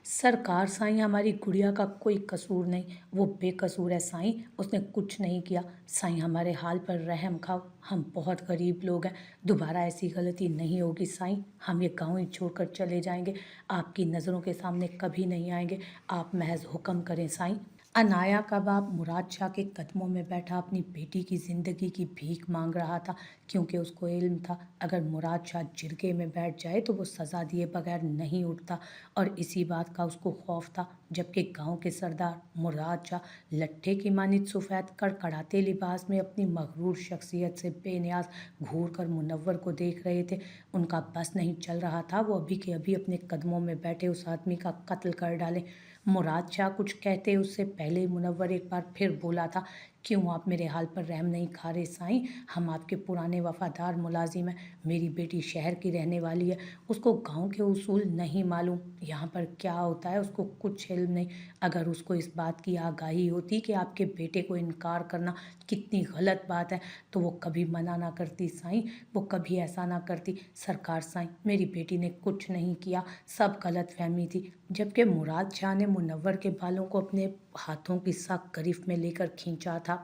सरकार साईं, हमारी गुड़िया का कोई कसूर नहीं, वो बेकसूर है साईं, उसने कुछ नहीं किया। साईं, हमारे हाल पर रहम खाओ, हम बहुत गरीब लोग हैं, दोबारा ऐसी गलती नहीं होगी साईं। हम ये गाँव ही छोड़कर चले जाएंगे, आपकी नज़रों के सामने कभी नहीं आएंगे, आप महज हुक्म करें साईं। अनाया का बाप मुराद शाह के कदमों में बैठा अपनी बेटी की ज़िंदगी की भीख मांग रहा था, क्योंकि उसको इल्म था अगर मुराद शाह जिरगे में बैठ जाए तो वो सज़ा दिए बगैर नहीं उठता, और इसी बात का उसको खौफ था। जबकि गांव के सरदार मुराद शाह लट्ठे की मानित सफ़ेद कड़कड़ाते लिबास में अपनी मगरूर शख्सियत से बेनियाज घूर कर मुनव्वर को देख रहे थे। उनका बस नहीं चल रहा था वो अभी के अभी अपने कदमों में बैठे उस आदमी का कत्ल कर डालें। मुराद शाह कुछ कहते उससे पहले मुनव्वर एक बार फिर बोला था, क्यों आप मेरे हाल पर रहम नहीं खा रहे साईं? हम आपके पुराने वफादार मुलाजिम हैं, मेरी बेटी शहर की रहने वाली है, उसको गांव के उसूल नहीं मालूम, यहाँ पर क्या होता है उसको कुछ इल्म नहीं। अगर उसको इस बात की आगाही होती कि आपके बेटे को इनकार करना कितनी गलत बात है तो वो कभी मना ना करती साईं, वो कभी ऐसा ना करती। सरकार साईं, मेरी बेटी ने कुछ नहीं किया, सब गलत फहमी थी। जबकि मुराद शाह ने मुनव्वर के बालों को अपने हाथों की सख्त गिरफ्त में लेकर खींचा था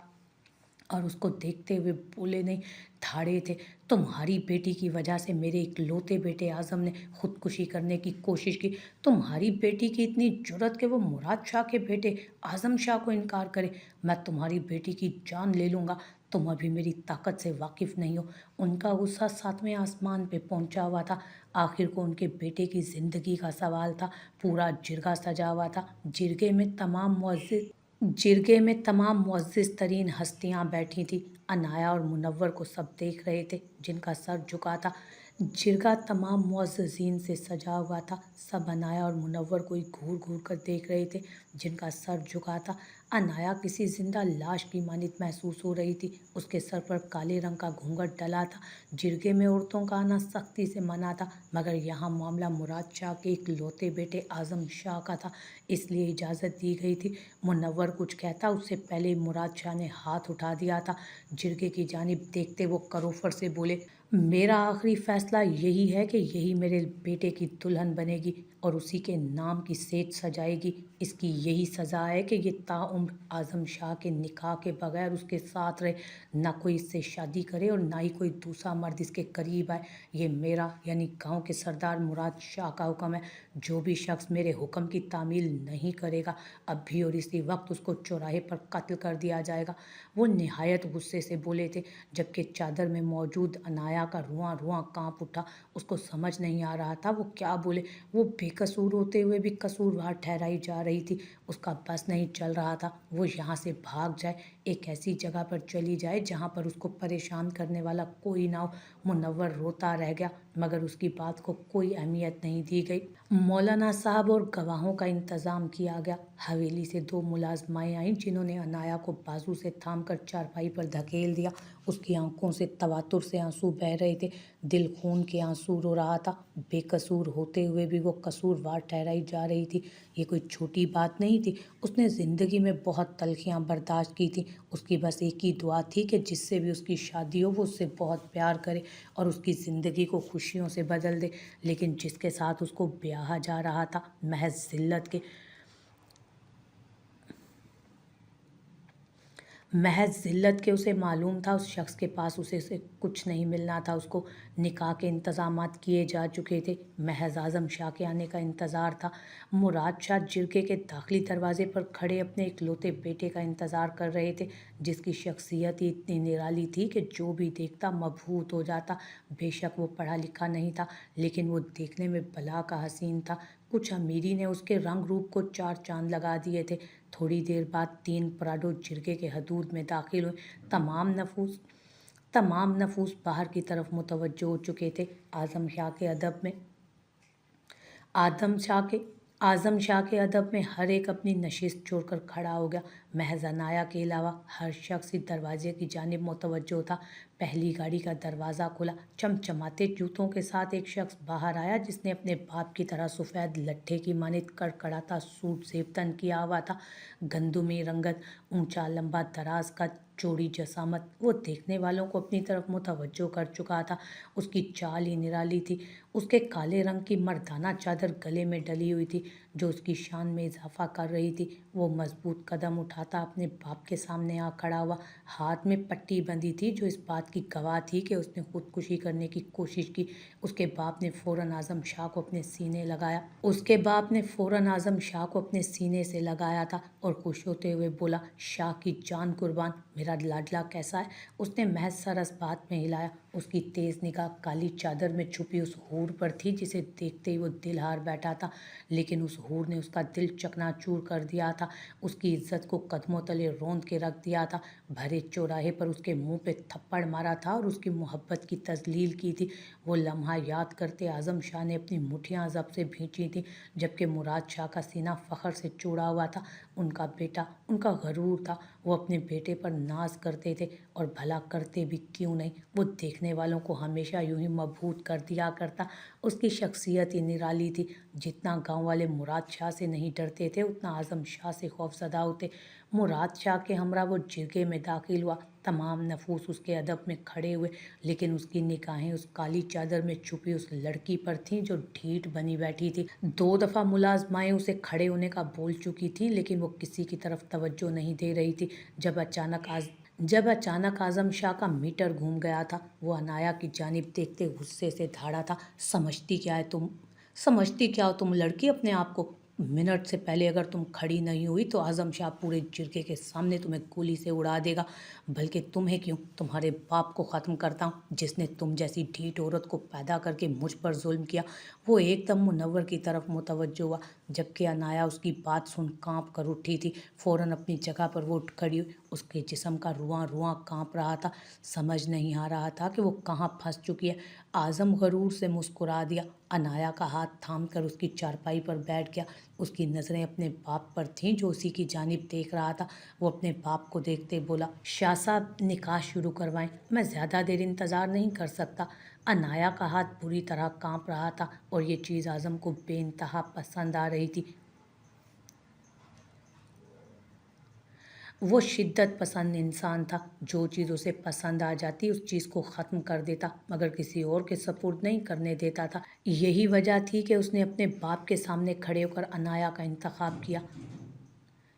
और उसको देखते हुए बोले नहीं धाड़े थे, तुम्हारी बेटी की वजह से मेरे इकलौते बेटे आजम ने खुदकुशी करने की कोशिश की। तुम्हारी बेटी की इतनी जुर्रत कि वो मुराद शाह के बेटे आजम शाह को इनकार करे। मैं तुम्हारी बेटी की जान ले लूँगा, तुम अभी मेरी ताकत से वाकिफ़ नहीं हो। उनका गुस्सा सातवें आसमान पे पहुंचा हुआ था। आखिर को उनके बेटे की ज़िंदगी का सवाल था। पूरा जिरगा सजा हुआ था। जिरगे में तमाम मुअज़्ज़िज़ तरीन हस्तियाँ बैठी थीं। अनाया और मुनव्वर को सब देख रहे थे, जिनका सर झुका था। जिरगा तमाम मुअज़्ज़िज़ीन से सजा हुआ था। सब अनाया और मुनव्वर को ही घूर घूर कर देख रहे थे, जिनका सर झुका था। अनाया किसी जिंदा लाश की मानित महसूस हो रही थी। उसके सर पर काले रंग का घूंघट डला था। जिरगे में औरतों का आना सख्ती से मना था, मगर यहाँ मामला मुराद शाह के इकलौते बेटे आजम शाह का था, इसलिए इजाज़त दी गई थी। मुनव्वर कुछ कहता उससे पहले मुराद शाह ने हाथ उठा दिया था। जिरगे की जानिब देखते वो करोफर से बोले, मेरा आखिरी फैसला यही है कि यही मेरे बेटे की दुल्हन बनेगी और उसी के नाम की सेज सजाएगी। इसकी यही सज़ा है कि ये ताउम्र आज़म शाह के निकाह के बगैर उसके साथ रहे, ना कोई इससे शादी करे और ना ही कोई दूसरा मर्द इसके करीब आए। ये मेरा यानी गांव के सरदार मुराद शाह का हुक्म है। जो भी शख्स मेरे हुक्म की तामील नहीं करेगा, अब भी और इसी वक्त उसको चौराहे पर कत्ल कर दिया जाएगा। वो निहायत गुस्से से बोले थे, जबकि चादर में मौजूद अनाया का रुआं रुआं कांप उठा। उसको समझ नहीं आ रहा था वो क्या बोले। वो बेकसूर होते हुए भी कसूरवार ठहराई जा रही थी। उसका बस नहीं चल रहा था। वो यहाँ से भाग जाए, एक ऐसी जगह पर चली जाए जहाँ पर उसको परेशान करने वाला कोई ना हो। मुनव्वर रोता रह गया, मगर उसकी बात को कोई अहमियत नहीं दी गई। मौलाना साहब और गवाहों का इंतज़ाम किया गया। हवेली से दो मुलाजमाएँ आईं, जिन्होंने अनाया को बाजू से थाम कर चारपाई पर धकेल दिया। उसकी आंखों से तवातुर से आंसू बह रहे थे, दिल खून के आंसू रो रहा था। बेकसूर होते हुए भी वो कसूरवार ठहराई जा रही थी। ये कोई छोटी बात नहीं थी। उसने ज़िंदगी में बहुत तलखियाँ बर्दाश्त की थी। उसकी बस एक ही दुआ थी कि जिससे भी उसकी शादी हो वो उससे बहुत प्यार करे और उसकी ज़िंदगी को खुशियों से बदल दे। लेकिन जिसके साथ उसको ब्याहा जा रहा था, महज ज़िल्लत के उसे मालूम था। उस शख्स के पास उसे से कुछ नहीं मिलना था। उसको निकाह के इंतज़ामात किए जा चुके थे, महज आज़म शाह के आने का इंतज़ार था। मुराद शाह जिरगे के दाखिली दरवाजे पर खड़े अपने इकलौते बेटे का इंतज़ार कर रहे थे, जिसकी शख्सियत ही इतनी निराली थी कि जो भी देखता मबहूत हो जाता। बेशक वो पढ़ा लिखा नहीं था, लेकिन वो देखने में भला का हसीन था। कुछ अमीरी ने उसके रंग रूप को चार चांद लगा दिए थे। थोड़ी देर बाद 3 पराडो जिरगे के हदूद में दाखिल हुए। तमाम नफूस बाहर की तरफ मुतवज्जो हो चुके थे। आदम शाह के आज़म शाह के अदब में हर एक अपनी नशिस्त छोड़कर खड़ा हो गया। महज अनाया के अलावा हर शख्स इस दरवाजे की जानिब मुतवज्जो था। पहली गाड़ी का दरवाज़ा खुला। चमचमाते जूतों के साथ एक शख्स बाहर आया, जिसने अपने बाप की तरह सफ़ेद लट्ठे की मानित कड़कड़ाता सूट ज़ेब तन किया हुआ था। गंदुमी रंगत, ऊंचा लंबा दराज का चौड़ी जसामत वो देखने वालों को अपनी तरफ मुतवज्जो कर चुका था। उसकी चाल ही निराली थी। उसके काले रंग की मर्दाना चादर गले में डली हुई थी जो उसकी शान में इजाफा कर रही थी। वो मजबूत कदम उठाता अपने बाप के सामने आ खड़ा हुआ। हाथ में पट्टी बंधी थी जो इस बात की गवाह थी कि उसने खुदकुशी करने की कोशिश की। उसके बाप ने फ़ौरन आज़म शाह को अपने सीने लगाया। उसके बाप ने फ़ौरन आज़म शाह को अपने सीने से लगाया था और खुश होते हुए बोला, शाह की जान कुर्बान, मेरा लाडला कैसा है? उसने महज सर इस बात में हिलाया। उसकी तेज़ निगाह काली चादर में छुपी उस हूर पर थी जिसे देखते ही वो दिल हार बैठा था। लेकिन उस हूर ने उसका दिल चकनाचूर कर दिया था। उसकी इज्जत को कदमों तले रौंद के रख दिया था। भरे चौराहे पर उसके मुंह पे थप्पड़ मारा था और उसकी मोहब्बत की तजलील की थी। वो लम्हा याद करते आज़म शाह ने अपनी मुठियाँ जब से भींची थी, जबकि मुराद शाह का सीना फ़ख्र से चौड़ा हुआ था। उनका बेटा, उनका गरूर था। वो अपने बेटे पर नाज करते थे और भला करते भी क्यों नहीं। वो देखने वालों को हमेशा यूं ही मबहूत कर दिया करता। उसकी शख्सियत ही निराली थी। जितना गांव वाले मुराद शाह से नहीं डरते थे उतना आज़म शाह से खौफजदा होते। मुराद शाह के हमरा वो जिरगे में दाखिल हुआ। तमाम नफूस उसके अदब में खड़े हुए, लेकिन उसकी निगाहें उस काली चादर में छुपी उस लड़की पर थीं जो ढीठ बनी बैठी थी। 2 दफ़ा मुलाजमाएं उसे खड़े होने का बोल चुकी थी, लेकिन वो किसी की तरफ तवज्जो नहीं दे रही थी। जब अचानक आज़म शाह का मीटर घूम गया था। वो अनाया की जानिब देखते गुस्से से धाड़ा था, समझती क्या हो तुम लड़की अपने आप को? मिनट से पहले अगर तुम खड़ी नहीं हुई तो आज़म शाह पूरे जिरगे के सामने तुम्हें गोली से उड़ा देगा। बल्कि तुम्हें क्यों, तुम्हारे बाप को ख़त्म करता हूँ जिसने तुम जैसी ढीठ औरत को पैदा करके मुझ पर जुल्म किया। वो एकदम मुनव्वर की तरफ मुतवज्जो हुआ, जबकि अनाया उसकी बात सुन कांप कर उठी थी। फ़ौरन अपनी जगह पर वो उठ खड़ी हुई। उसके जिस्म का रुआं रुआं कांप रहा था। समझ नहीं आ रहा था कि वो कहाँ फंस चुकी है। आज़म गरूर से मुस्कुरा दिया। अनाया का हाथ थाम कर उसकी चारपाई पर बैठ गया। उसकी नज़रें अपने बाप पर थीं जो उसी की जानिब देख रहा था। वो अपने बाप को देखते बोला, शाह साहब निकाह शुरू करवाएं, मैं ज़्यादा देर इंतज़ार नहीं कर सकता। अनाया का हाथ बुरी तरह कांप रहा था और ये चीज़ आज़म को बेइंतहा पसंद आ रही थी। वो शिद्दत पसंद इंसान था। जो चीज़ उसे पसंद आ जाती उस चीज़ को ख़त्म कर देता, मगर किसी और के सपुर्द नहीं करने देता था। यही वजह थी कि उसने अपने बाप के सामने खड़े होकर अनाया का इंतखाब किया।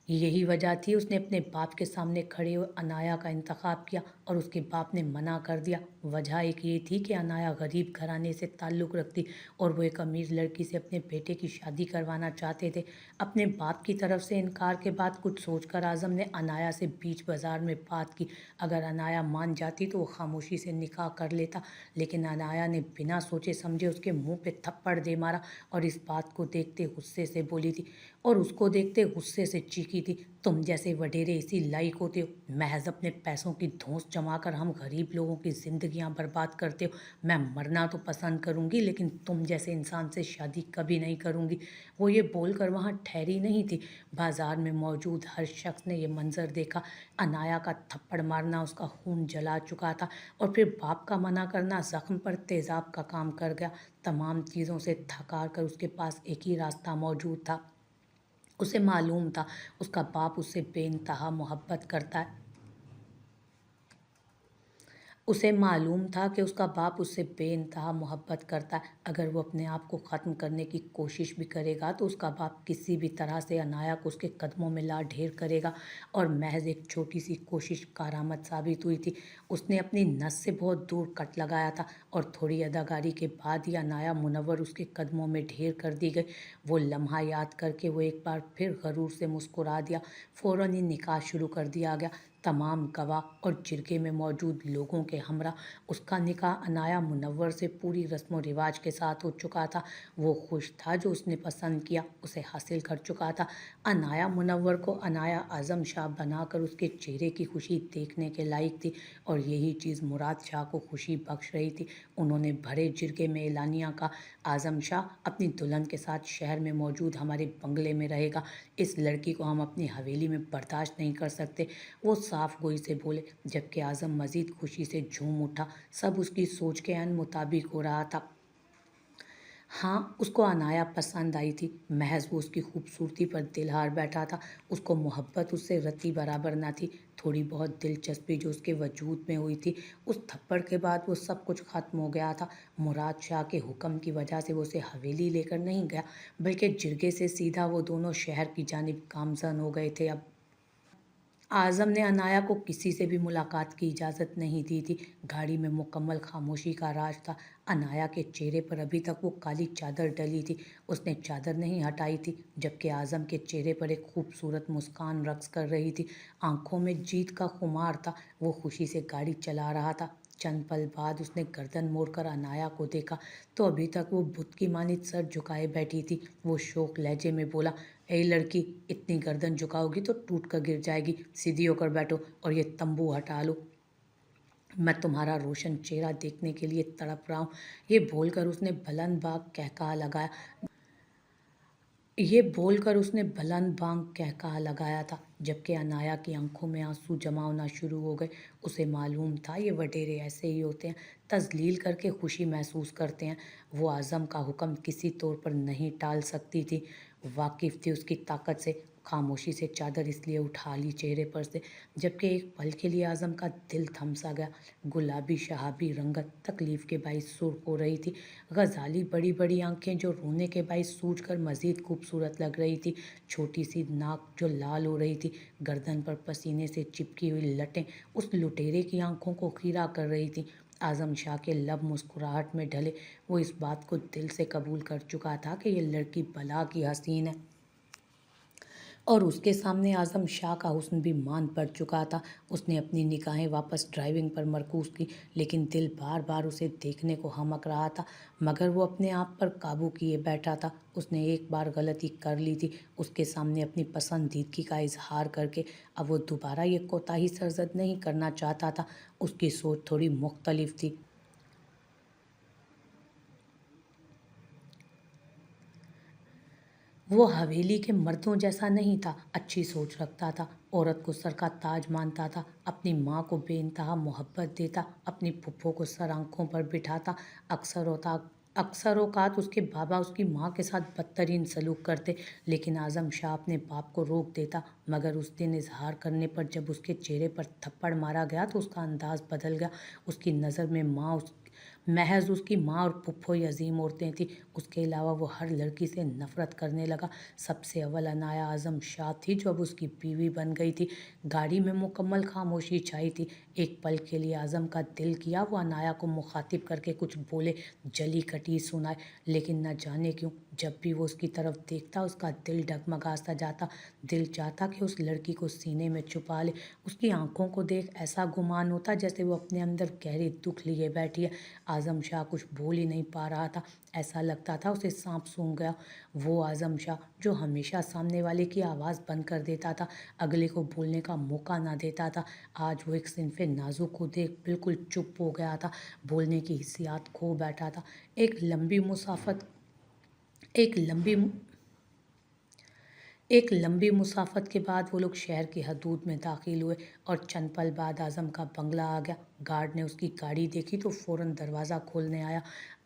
यही वजह थी उसने अपने बाप के सामने खड़े हुए अनाया का इंतखाब किया और उसके बाप ने मना कर दिया। वजह एक ये थी कि अनाया गरीब घराने से ताल्लुक़ रखती और वो एक अमीर लड़की से अपने बेटे की शादी करवाना चाहते थे। अपने बाप की तरफ से इनकार के बाद कुछ सोचकर आज़म ने अनाया से बीच बाज़ार में बात की। अगर अनाया मान जाती तो वो खामोशी से निकाह कर लेता, लेकिन अनाया ने बिना सोचे समझे उसके मुंह पे थप्पड़ दे मारा और इस बात को देखते गुस्से से बोली थी और उसको देखते गुस्से से चीखी थी, तुम जैसे वडेरे इसी लायक होते हो, महज अपने पैसों की धौंस जमाकर हम गरीब लोगों की ज़िंदगियां बर्बाद करते हो। मैं मरना तो पसंद करूंगी लेकिन तुम जैसे इंसान से शादी कभी नहीं करूंगी। वो ये बोलकर वहाँ ठहरी नहीं थी। बाजार में मौजूद हर शख्स ने यह मंजर देखा। अनाया का थप्पड़ मारना उसका खून जला चुका था और फिर बाप का मना करना जख्म पर तेज़ाब का काम कर गया। तमाम चीज़ों से थकार कर उसके पास एक ही रास्ता मौजूद था। उसे मालूम था उसका बाप उससे बेइंतहा मोहब्बत करता है। उसे मालूम था कि उसका बाप उससे बेइंतहा मोहब्बत करता है। अगर वो अपने आप को ख़त्म करने की कोशिश भी करेगा तो उसका बाप किसी भी तरह से अनाया को उसके कदमों में ला ढेर करेगा। और महज एक छोटी सी कोशिश कारआमद साबित हुई थी। उसने अपनी नस से बहुत दूर कट लगाया था और थोड़ी अदागारी के बाद ही अनाया मुनव्वर उसके कदमों में ढेर कर दी गई। वो लम्हा याद करके वो एक बार फिर गरूर से मुस्कुरा दिया। फ़ौरन ही निकाह शुरू कर दिया गया। तमाम गवाह और जिरगे में मौजूद लोगों के हमरा उसका निकाह अनाया मुनव्वर से पूरी रस्म व रिवाज के साथ हो चुका था। वो खुश था जो उसने पसंद किया उसे हासिल कर चुका था। अनाया मुनव्वर को अनाया आज़म शाह बनाकर उसके चेहरे की खुशी देखने के लायक थी और यही चीज़ मुराद शाह को खुशी बख्श रही थी। उन्होंने भरे जिरगे में एलानिया का, आज़म शाह अपनी दुल्हन के साथ शहर में मौजूद हमारे बंगले में रहेगा। इस लड़की को हम अपनी हवेली में बर्दाश्त नहीं कर सकते। वो साफ गोई से बोले, जबकि आज़म मज़ीद खुशी से झूम उठा। सब उसकी सोच के अन मुताबिक हो रहा था। हाँ, उसको अनाया पसंद आई थी। महज़ वो उसकी खूबसूरती पर दिल हार बैठा था। उसको मोहब्बत उससे रत्ती बराबर ना थी। थोड़ी बहुत दिलचस्पी जो उसके वजूद में हुई थी, उस थप्पड़ के बाद वो सब कुछ ख़त्म हो गया था। मुराद शाह के हुक्म की वजह से वो उसे हवेली लेकर नहीं गया, बल्कि जिरगे से सीधा वो दोनों शहर की जानिब गामज़न हो गए थे। अब आज़म ने अनाया को किसी से भी मुलाकात की इजाज़त नहीं दी थी। गाड़ी में मुकम्मल खामोशी का राज था। अनाया के चेहरे पर अभी तक वो काली चादर डली थी। उसने चादर नहीं हटाई थी, जबकि आज़म के चेहरे पर एक खूबसूरत मुस्कान रक्स कर रही थी। आंखों में जीत का खुमार था। वो खुशी से गाड़ी चला रहा था। चंद पल बाद उसने गर्दन मोड़कर अनाया को देखा तो अभी तक वो बुत की मानित सर झुकाए बैठी थी। वो शोक लहजे में बोला, ए लड़की, इतनी गर्दन झुकाओगी तो टूट कर गिर जाएगी। सीधी होकर बैठो और ये तंबू हटा लो। मैं तुम्हारा रोशन चेहरा देखने के लिए तड़प रहा हूँ। ये बोलकर उसने बुलंद बाग कहकहा लगाया। ये बोलकर उसने बुलंद बांग कहकहा लगाया था, जबकि अनाया की आंखों में आंसू जमा होना शुरू हो गए। उसे मालूम था ये वडेरे ऐसे ही होते हैं, तजलील करके खुशी महसूस करते हैं। वो आज़म का हुक्म किसी तौर पर नहीं टाल सकती थी। वाकिफ़ थी उसकी ताकत से। खामोशी से चादर इसलिए उठा ली चेहरे पर से, जबकि एक पल के लिए आज़म का दिल थम सा गया। गुलाबी शहाबी रंगत तकलीफ़ के बाइस सुर्ख हो रही थी। गजाली बड़ी बड़ी आंखें जो रोने के बाइस सूज कर मज़ीद खूबसूरत लग रही थी। छोटी सी नाक जो लाल हो रही थी। गर्दन पर पसीने से चिपकी हुई लटें उस लुटेरे की आंखों को खीरा कर रही थी। आज़म शाह के लब मुस्कुराहट में ढले। वो इस बात को दिल से कबूल कर चुका था कि ये लड़की बला की हसीन है और उसके सामने आज़म शाह का हुस्न भी मान पड़ चुका था। उसने अपनी निगाहें वापस ड्राइविंग पर मरकूज़ की, लेकिन दिल बार बार उसे देखने को हमक रहा था, मगर वो अपने आप पर काबू किए बैठा था। उसने एक बार गलती कर ली थी, उसके सामने अपनी पसंदीदगी का इजहार करके। अब वो दोबारा ये कोताही सरजद नहीं करना चाहता था। उसकी सोच थोड़ी मुख्तलिफ थी। वो हवेली के मर्दों जैसा नहीं था। अच्छी सोच रखता था, औरत को सर का ताज मानता था, अपनी माँ को बेइंतहा मोहब्बत देता, अपनी फुफ्फो को सर आंखों पर बिठाता। अक्सर औकात उसके बाबा उसकी माँ के साथ बदतरीन सलूक करते, लेकिन आज़म शाह अपने बाप को रोक देता। मगर उस दिन इजहार करने पर जब उसके चेहरे पर थप्पड़ मारा गया तो उसका अंदाज बदल गया। उसकी नज़र में महज उसकी माँ और फुफ्फो ही अजीम औरतें थीं। उसके अलावा वो हर लड़की से नफरत करने लगा। सबसे अव्वल अनाया आज़म शाह थी, जो अब उसकी बीवी बन गई थी। गाड़ी में मुकम्मल खामोशी छाई थी। एक पल के लिए आज़म का दिल किया वो अनाया को मुखातिब करके कुछ बोले, जली कटी सुनाए, लेकिन न जाने क्यों जब भी वो उसकी तरफ देखता उसका दिल डगमगा सा जाता। दिल चाहता कि उस लड़की को सीने में छुपा ले। उसकी आंखों को देख ऐसा गुमान होता जैसे वो अपने अंदर गहरे दुख लिए बैठी है। आज़म शाह कुछ बोल ही नहीं पा रहा था। ऐसा लगता था उसे सांप सूंघ गया। वो आज़म शाह जो हमेशा सामने वाले की आवाज़ बंद कर देता था, अगले को बोलने का मौका ना देता था, आज वो एक सिनफ़े नाजुक को देख बिल्कुल चुप हो गया था। बोलने की हिस्सियात खो बैठा था। एक लंबी एक लंबी मुसाफत के बाद वो लोग शहर की हदूद में दाखिल हुए और चंद पल बाद आज़म का बंगला आ गया। गार्ड ने उसकी गाड़ी देखी तो फ़ौरन दरवाज़ा खोलने आया।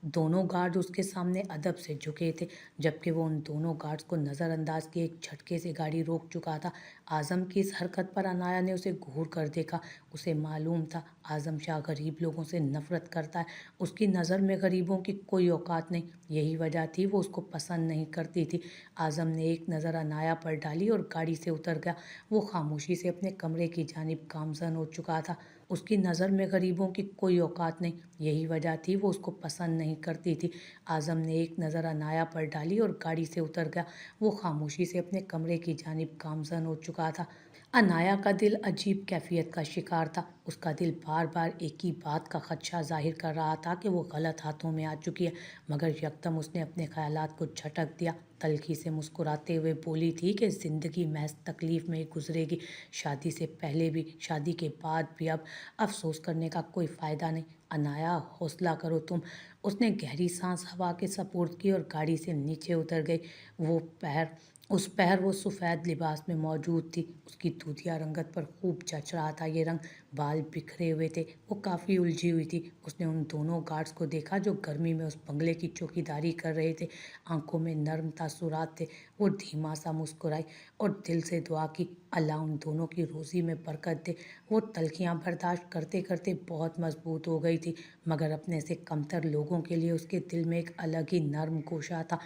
दोनों गार्ड उसके सामने अदब से झुके थे, जबकि वो उन दोनों गार्ड्स को नज़रअंदाज किए एक झटके से गाड़ी रोक चुका था। आज़म की इस हरकत पर अनाया ने उसे घूर कर देखा। उसे मालूम था आज़म शाह गरीब लोगों से नफ़रत करता है। उसकी नज़र में गरीबों की कोई औकात नहीं। यही वजह थी वो उसको पसंद नहीं करती थी। आज़म ने एक नज़र अनाया पर डाली और गाड़ी से उतर गया। वो खामोशी से अपने कमरे की जानिब गामज़न हो चुका था। उसकी नज़र में गरीबों की कोई औकात नहीं। यही वजह थी वो उसको पसंद नहीं करती थी। आज़म ने एक नज़र अनाया पर डाली और गाड़ी से उतर गया। वो खामोशी से अपने कमरे की जानिब गामज़न हो चुका था। अनाया का दिल अजीब कैफियत का शिकार था। उसका दिल बार बार एक ही बात का खदशा जाहिर कर रहा था कि वो गलत हाथों में आ चुकी है, मगर यकदम उसने अपने ख्यालात को झटक दिया। तल्खी से मुस्कुराते हुए बोली थी कि ज़िंदगी महज तकलीफ़ में ही गुजरेगी। शादी से पहले भी, शादी के बाद भी अब अफसोस करने का कोई फ़ायदा नहीं। अनाया, हौसला करो तुम। उसने गहरी सांस हवा के सपुर्द की और गाड़ी से नीचे उतर गई। वो पैर उस पहर वो सफ़ेद लिबास में मौजूद थी। उसकी दूधिया रंगत पर खूब जच रहा था ये रंग। बाल बिखरे हुए थे, वो काफ़ी उलझी हुई थी। उसने उन दोनों गार्ड्स को देखा जो गर्मी में उस बंगले की चौकीदारी कर रहे थे। आंखों में नर्म तासुरात थे। वो धीमा सा मुस्कुराई और दिल से दुआ की, अल्लाह उन दोनों की रोज़ी में बरकत दे। वो तलखियाँ बर्दाश्त करते करते बहुत मजबूत हो गई थी, मगर अपने से कमतर लोगों के लिए उसके दिल में एक अलग ही नर्म गोशा था।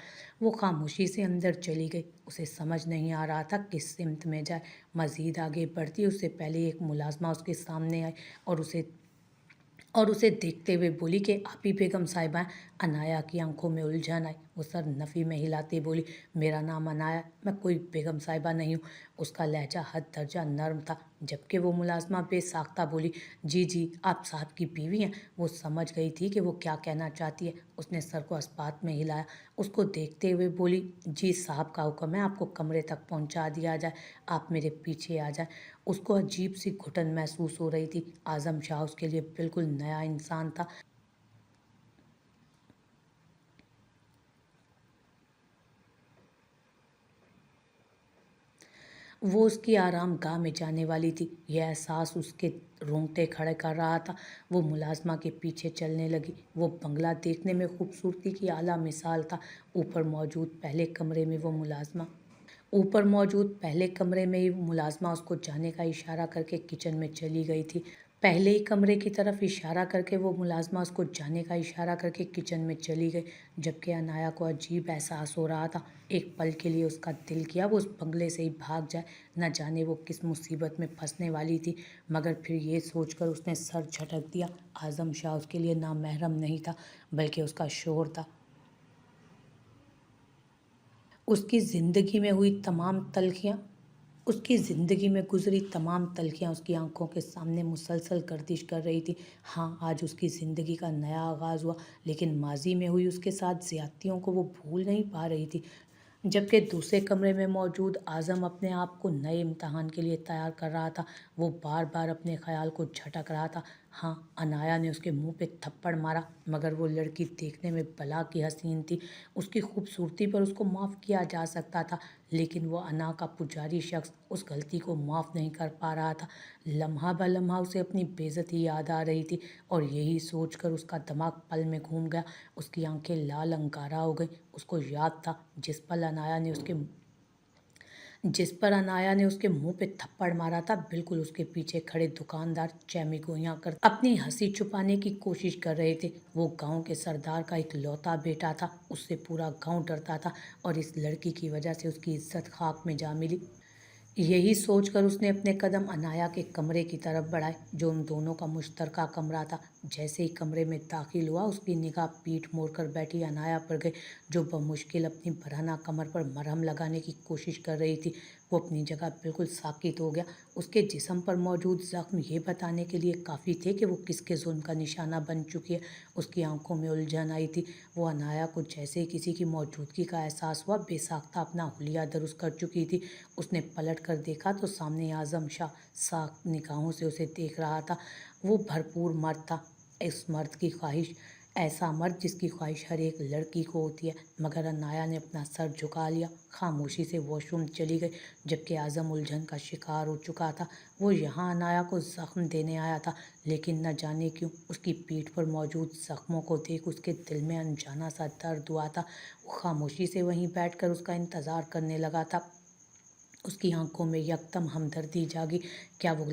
वो खामोशी से अंदर चली गई। उसे समझ नहीं आ रहा था किस सिमत में जाए। मज़ीद आगे बढ़ती उससे पहले एक मुलाज़मा उसके सामने आई और उसे देखते हुए बोली कि आप ही बेगम साहिबा हैं। अनाया की आंखों में उलझन आई। वो सर नफ़ी में हिलाती बोली, मेरा नाम अनाया है, मैं कोई बेगम साहिबा नहीं हूँ। उसका लहजा हद दर्जा नर्म था, जबकि वो मुलाजमा बेसाख्ता बोली, जी जी, आप साहब की बीवी हैं। वो समझ गई थी कि वो क्या कहना चाहती है। उसने सर को अस्पात में हिलाया। उसको देखते हुए बोली, जी साहब का हुक्म है, आपको कमरे तक पहुँचा दिया जाए, आप मेरे पीछे आ जाए। उसको अजीब सी घुटन महसूस हो रही थी। आज़म शाह उसके लिए बिल्कुल नया इंसान था। वो उसकी आरामगाह में जाने वाली थी। यह एहसास उसके रोंगटे खड़े कर रहा था। वो मुलाजमा के पीछे चलने लगी। वो बंगला देखने में खूबसूरती की आला मिसाल था। ऊपर मौजूद पहले कमरे में ही मुलाजमा उसको जाने का इशारा करके किचन में चली गई थी। पहले ही कमरे की तरफ इशारा करके वो मुलाजमा उसको जाने का इशारा करके किचन में चली गई, जबकि अनाया को अजीब एहसास हो रहा था। एक पल के लिए उसका दिल किया वो उस बंगले से ही भाग जाए, न जाने वो किस मुसीबत में फंसने वाली थी। मगर फिर ये सोचकर उसने सर झटक दिया। आज़म शाह उसके लिए नामहरम नहीं था, बल्कि उसका शोहर था। उसकी ज़िंदगी में हुई तमाम तलखियाँ उसकी ज़िंदगी में गुजरी तमाम तलखियाँ उसकी आंखों के सामने मुसलसल गर्दिश कर रही थी। हाँ, आज उसकी ज़िंदगी का नया आगाज़ हुआ, लेकिन माजी में हुई उसके साथ ज़्यादतियों को वो भूल नहीं पा रही थी। जबकि दूसरे कमरे में मौजूद आज़म अपने आप को नए इम्तहान के लिए तैयार कर रहा था। वो बार बार अपने ख्याल को झटक रहा था। हाँ, अनाया ने उसके मुंह पे थप्पड़ मारा, मगर वो लड़की देखने में भला की हसीन थी। उसकी खूबसूरती पर उसको माफ़ किया जा सकता था, लेकिन वो अना का पुजारी शख्स उस गलती को माफ़ नहीं कर पा रहा था। लम्हा ब लम्हा उसे अपनी बेइज्जती याद आ रही थी, और यही सोचकर उसका दिमाग पल में घूम गया। उसकी आंखें लाल अंगारा हो गई। उसको याद था जिस पर अनाया ने उसके मुंह पे थप्पड़ मारा था, बिल्कुल उसके पीछे खड़े दुकानदार चैमिगोइयाँ कर अपनी हंसी छुपाने की कोशिश कर रहे थे। वो गांव के सरदार का एक लौता बेटा था। उससे पूरा गांव डरता था, और इस लड़की की वजह से उसकी इज्जत खाक में जा मिली। यही सोचकर उसने अपने कदम अनाया के कमरे की तरफ बढ़ाए, जो उन दोनों का मुश्तरका कमरा था। जैसे ही कमरे में दाखिल हुआ, उसकी निगाह पीठ मोड़कर बैठी अनाया पर गई, जो बमुश्किल अपनी बरहना कमर पर मरहम लगाने की कोशिश कर रही थी। वो अपनी जगह बिल्कुल साकित हो गया। उसके जिस्म पर मौजूद जख्म ये बताने के लिए काफ़ी थे कि वो किसके जुल्म का निशाना बन चुकी है। उसकी आंखों में उलझन आई थी। वो अनाया को जैसे ही किसी की मौजूदगी का एहसास हुआ, बेसाख्ता अपना हुलिया दुरुस्त कर चुकी थी। उसने पलट कर देखा तो सामने आज़म शाह साख निगाहों से उसे देख रहा था। वो भरपूर मर्द था। इस मर्द की ख्वाहिश ऐसा मर्द जिसकी ख्वाहिश हर एक लड़की को होती है। मगर अनाया ने अपना सर झुका लिया, खामोशी से वॉशरूम चली गई, जबकि आज़म उलझन का शिकार हो चुका था। वो यहाँ अनाया को ज़ख्म देने आया था, लेकिन न जाने क्यों उसकी पीठ पर मौजूद ज़ख्मों को देख उसके दिल में अनजाना सा दर्द हुआ था। वो खामोशी से वहीं बैठकर उसका इंतज़ार करने लगा था। उसकी आंखों में यकदम हमदर्दी जागी। क्या वो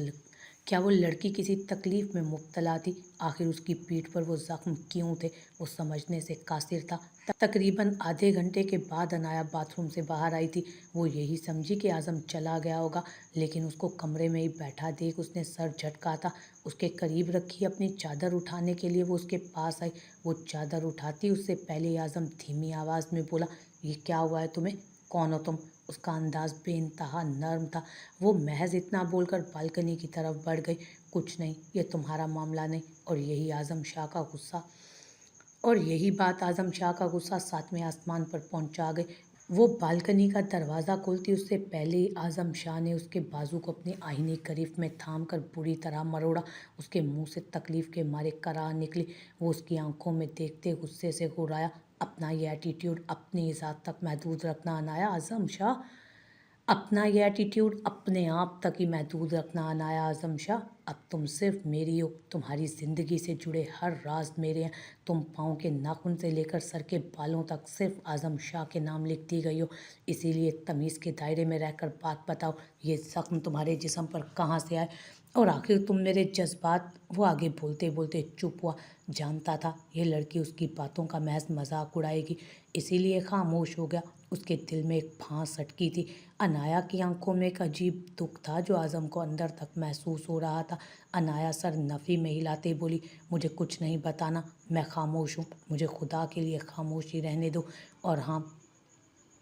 क्या वो लड़की किसी तकलीफ में मुब्तला थी? आखिर उसकी पीठ पर वो जख्म क्यों थे? वो समझने से कासिर था। तकरीबन आधे घंटे के बाद अनाया बाथरूम से बाहर आई थी। वो यही समझी कि आज़म चला गया होगा, लेकिन उसको कमरे में ही बैठा देख उसने सर झटका था। उसके करीब रखी अपनी चादर उठाने के लिए वो उसके पास आई। वो चादर उठाती उससे पहले आज़म धीमी आवाज़ में बोला, ये क्या हुआ है तुम्हें? कौन हो तुम? उसका अंदाज बेइंतहा नर्म था। वो महज इतना बोलकर बालकनी की तरफ बढ़ गई। कुछ नहीं, ये तुम्हारा मामला नहीं। और यही बात आज़म शाह का गुस्सा सातवें आसमान पर पहुंचा गई। वो बालकनी का दरवाज़ा खोलती उससे पहले ही आज़म शाह ने उसके बाजू को अपनी आईनी करीफ में थाम कर बुरी तरह मरोड़ा। उसके मुंह से तकलीफ के मारे कराह निकली। वो उसकी आंखों में देखते गुस्से से घुराया, अपना ये एटीट्यूड अपनी ज़ात तक महदूद रखना अनाया आज़म शाह। अपना ये एटीट्यूड अपने आप तक ही महदूद रखना अनाया आज़म शाह। अब तुम सिर्फ मेरी हो, तुम्हारी ज़िंदगी से जुड़े हर राज मेरे हैं। तुम पाँव के नाखून से लेकर सर के बालों तक सिर्फ आज़म शाह के नाम लिखती गई हो। इसीलिए तमीज़ के दायरे में रहकर बात बताओ, ये ज़ख्म तुम्हारे जिस्म पर कहाँ से आए और आखिर तुम मेरे जज्बात। वो आगे बोलते बोलते चुप हुआ। जानता था ये लड़की उसकी बातों का महज मजाक उड़ाएगी, इसीलिए खामोश हो गया। उसके दिल में एक फांस अटकी थी। अनाया की आंखों में एक अजीब दुख था जो आज़म को अंदर तक महसूस हो रहा था। अनाया सर नफ़ी में हिलाते बोली, मुझे कुछ नहीं बताना, मैं खामोश हूँ, मुझे खुदा के लिए खामोशी रहने दो। और हाँ,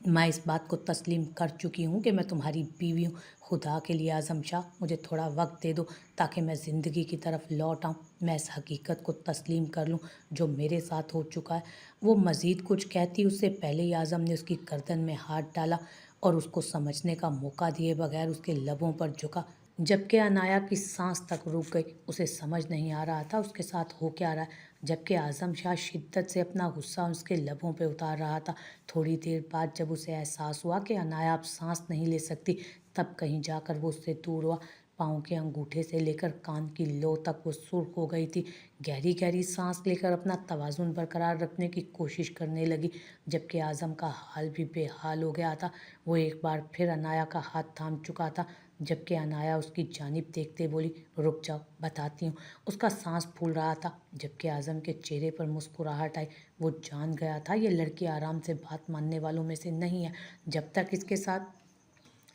मैं इस बात को तस्लीम कर चुकी हूँ कि मैं तुम्हारी बीवी हूँ। खुदा के लिए आज़म शाह, मुझे थोड़ा वक्त दे दो ताकि मैं ज़िंदगी की तरफ लौट आऊँ, मैं इस हकीकत को तस्लीम कर लूँ जो मेरे साथ हो चुका है। वो मज़ीद कुछ कहती उससे पहले ही आज़म ने उसकी गर्दन में हाथ डाला और उसको समझने का मौका दिए बगैर उसके लबों पर झुका। जबकि अनाया की सांस तक रुक गई। उसे समझ नहीं आ रहा था उसके साथ हो क्या रहा है। जबकि आज़म शाह शिद्दत से अपना गुस्सा उसके लबों पे उतार रहा था। थोड़ी देर बाद जब उसे एहसास हुआ कि अनाया अब सांस नहीं ले सकती, तब कहीं जाकर वो उससे दूर हुआ। पाँव के अंगूठे से लेकर कान की लो तक वो सुर्ख हो गई थी। गहरी गहरी सांस लेकर अपना तवाज़ुन बरकरार रखने की कोशिश करने लगी। जबकि आज़म का हाल भी बेहाल हो गया था। वो एक बार फिर अनाया का हाथ थाम चुका था। जबकि अनाया उसकी जानिब देखते बोली, रुक जाओ, बताती हूँ। उसका सांस फूल रहा था। जबकि आज़म के चेहरे पर मुस्कुराहट आई। वो जान गया था ये लड़की आराम से बात मानने वालों में से नहीं है। जब तक इसके साथ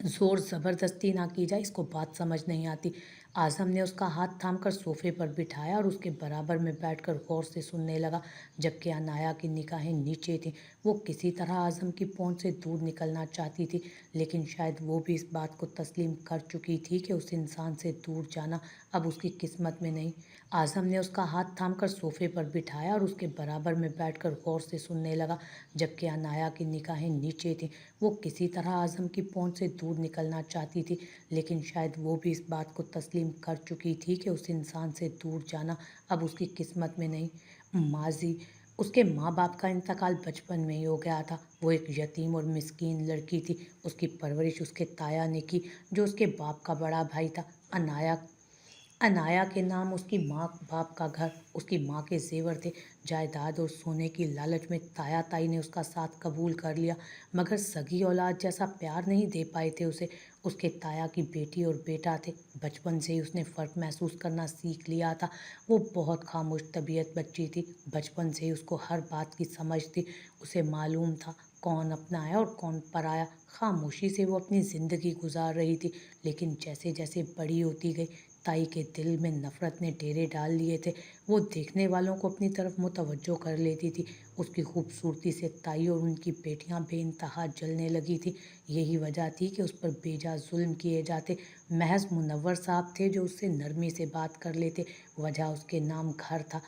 ज़ोर ज़बरदस्ती ना की जाए इसको बात समझ नहीं आती। आज़म ने उसका हाथ थामकर सोफे पर बिठाया और उसके बराबर में बैठकर गौर से सुनने लगा। जबकि अनाया की निगाहें नीचे थीं। वो किसी तरह आज़म की पहुंच से दूर निकलना चाहती थी, लेकिन शायद वो भी इस बात को तस्लीम कर चुकी थी कि उस इंसान से दूर जाना अब उसकी किस्मत में नहीं। आज़म ने उसका हाथ थामकर सोफे पर बिठाया और उसके बराबर में बैठकर गौर से सुनने लगा। जबकि अनाया की निगाहें नीचे थीं। वो किसी तरह आज़म की पहुंच से दूर निकलना चाहती थी, लेकिन शायद वो भी इस बात को तस्लीम कर चुकी थी कि उस इंसान से दूर जाना अब उसकी किस्मत में नहीं। माजी उसके माँ बाप का इंतकाल बचपन में ही हो गया था। वो एक यतीम और मिस्कीन लड़की थी। उसकी परवरिश उसके ताया ने की, जो उसके बाप का बड़ा भाई था। अनाया अनाया के नाम उसकी माँ बाप का घर, उसकी माँ के जेवर थे। जायदाद और सोने की लालच में ताया ताई ने उसका साथ कबूल कर लिया, मगर सगी औलाद जैसा प्यार नहीं दे पाए थे उसे। उसके ताया की बेटी और बेटा थे। बचपन से ही उसने फ़र्क महसूस करना सीख लिया था। वो बहुत खामोश तबीयत बच्ची थी। बचपन से ही उसको हर बात की समझ थी। उसे मालूम था कौन अपना है और कौन पराया। खामोशी से वो अपनी ज़िंदगी गुजार रही थी। लेकिन जैसे जैसे बड़ी होती गई, ताई के दिल में नफ़रत ने डेरे डाल लिए थे। वो देखने वालों को अपनी तरफ मुतवज्जो कर लेती थी। उसकी खूबसूरती से ताई और उनकी बेटियां बेइंतहा जलने लगी थी। यही वजह थी कि उस पर बेजा जुल्म किए जाते। महज मुनव्वर साहब थे जो उससे नरमी से बात कर लेते। वजह उसके नाम घर था।